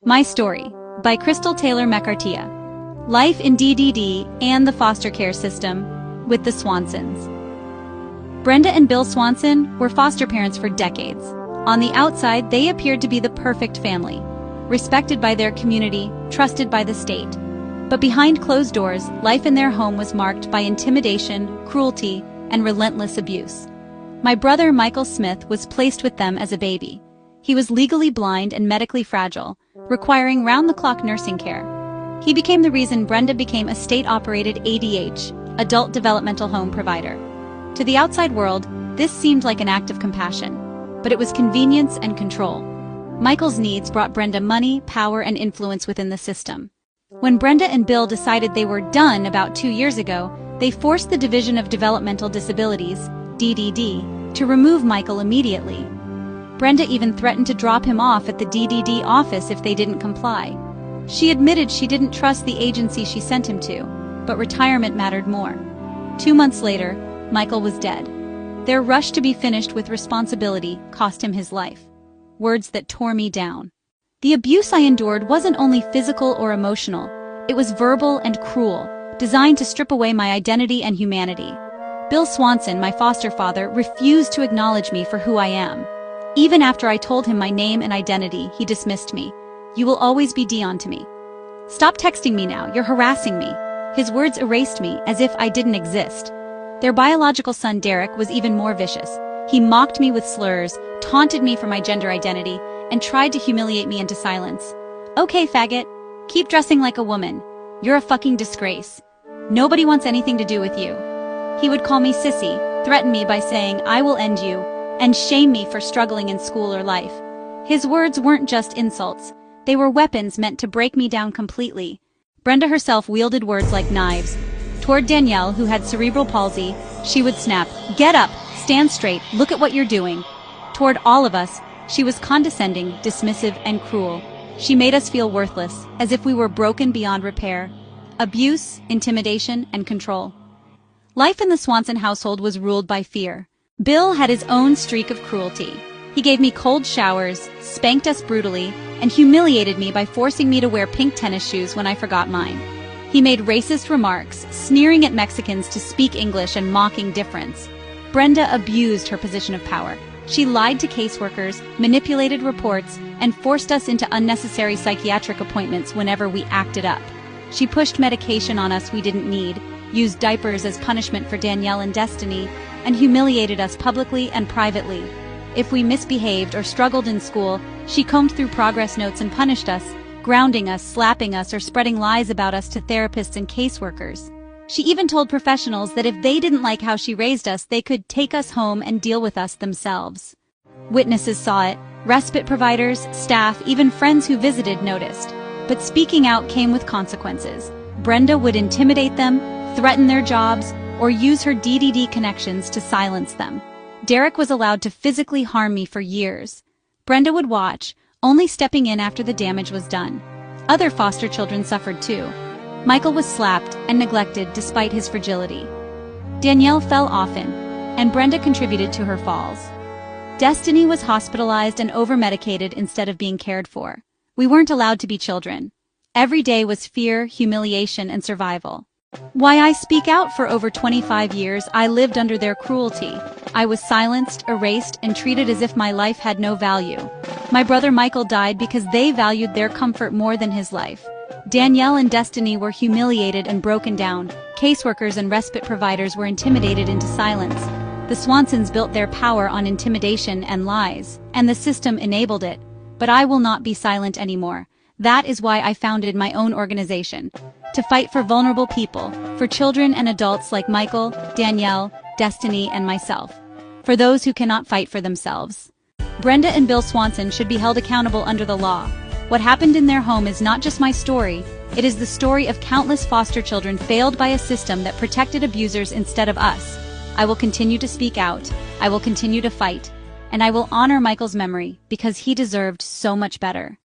My Story by Crystal Taylor McArtia. Life in DDD and the foster care system with the Swansons. Brenda and Bill Swanson were foster parents for decades. On the outside, they appeared to be the perfect family, respected by their community, trusted by the state. But behind closed doors, life in their home was marked by intimidation, cruelty, and relentless abuse. My brother Michael Smith was placed with them as a baby. He was legally blind and medically fragile, requiring round-the-clock nursing care. He became the reason Brenda became a state-operated ADH, Adult Developmental Home provider. To the outside world, this seemed like an act of compassion, but it was convenience and control. Michael's needs brought Brenda money, power, and influence within the system. When Brenda and Bill decided they were done about 2 years ago, they forced the Division of Developmental Disabilities, DDD, to remove Michael immediately. Brenda even threatened to drop him off at the DDD office if they didn't comply. She admitted she didn't trust the agency she sent him to, but retirement mattered more. 2 months later, Michael was dead. Their rush to be finished with responsibility cost him his life. Words that tore me down. The abuse I endured wasn't only physical or emotional, it was verbal and cruel, designed to strip away my identity and humanity. Bill Swanson, my foster father, refused to acknowledge me for who I am. Even after I told him my name and identity, he dismissed me. "You will always be Dion to me. Stop texting me now, you're harassing me." His words erased me as if I didn't exist. Their biological son Derek was even more vicious. He mocked me with slurs, taunted me for my gender identity, and tried to humiliate me into silence. "Okay, faggot. Keep dressing like a woman. You're a fucking disgrace. Nobody wants anything to do with you." He would call me sissy, threaten me by saying, "I will end you," and shame me for struggling in school or life. His words weren't just insults. They were weapons meant to break me down completely. Brenda herself wielded words like knives. Toward Danielle, who had cerebral palsy, she would snap, "Get up, stand straight, look at what you're doing." Toward all of us, she was condescending, dismissive, and cruel. She made us feel worthless, as if we were broken beyond repair. Abuse, intimidation, and control. Life in the Swanson household was ruled by fear. Bill had his own streak of cruelty. He gave me cold showers, spanked us brutally, and humiliated me by forcing me to wear pink tennis shoes when I forgot mine. He made racist remarks, sneering at Mexicans to speak English and mocking difference. Brenda abused her position of power. She lied to caseworkers, manipulated reports, and forced us into unnecessary psychiatric appointments whenever we acted up. She pushed medication on us we didn't need, used diapers as punishment for Danielle and Destiny, and humiliated us publicly and privately. If we misbehaved or struggled in school, she combed through progress notes and punished us, grounding us, slapping us, or spreading lies about us to therapists and caseworkers. She even told professionals that if they didn't like how she raised us, they could take us home and deal with us themselves. Witnesses saw it, respite providers, staff, even friends who visited noticed. But speaking out came with consequences. Brenda would intimidate them, threaten their jobs, or use her DDD connections to silence them. Derek was allowed to physically harm me for years. Brenda would watch, only stepping in after the damage was done. Other foster children suffered too. Michael was slapped and neglected despite his fragility. Danielle fell often, and Brenda contributed to her falls. Destiny was hospitalized and over-medicated instead of being cared for. We weren't allowed to be children. Every day was fear, humiliation, and survival. Why I speak out for over 25 years, I lived under their cruelty. I was silenced, erased, and treated as if my life had no value. My brother Michael died because they valued their comfort more than his life. Danielle and Destiny were humiliated and broken down. Caseworkers and respite providers were intimidated into silence. The Swansons built their power on intimidation and lies, and the system enabled it. But I will not be silent anymore. That is why I founded my own organization. To fight for vulnerable people, for children and adults like Michael, Danielle, Destiny, and myself. For those who cannot fight for themselves. Brenda and Bill Swanson should be held accountable under the law. What happened in their home is not just my story, it is the story of countless foster children failed by a system that protected abusers instead of us. I will continue to speak out, I will continue to fight, and I will honor Michael's memory because he deserved so much better.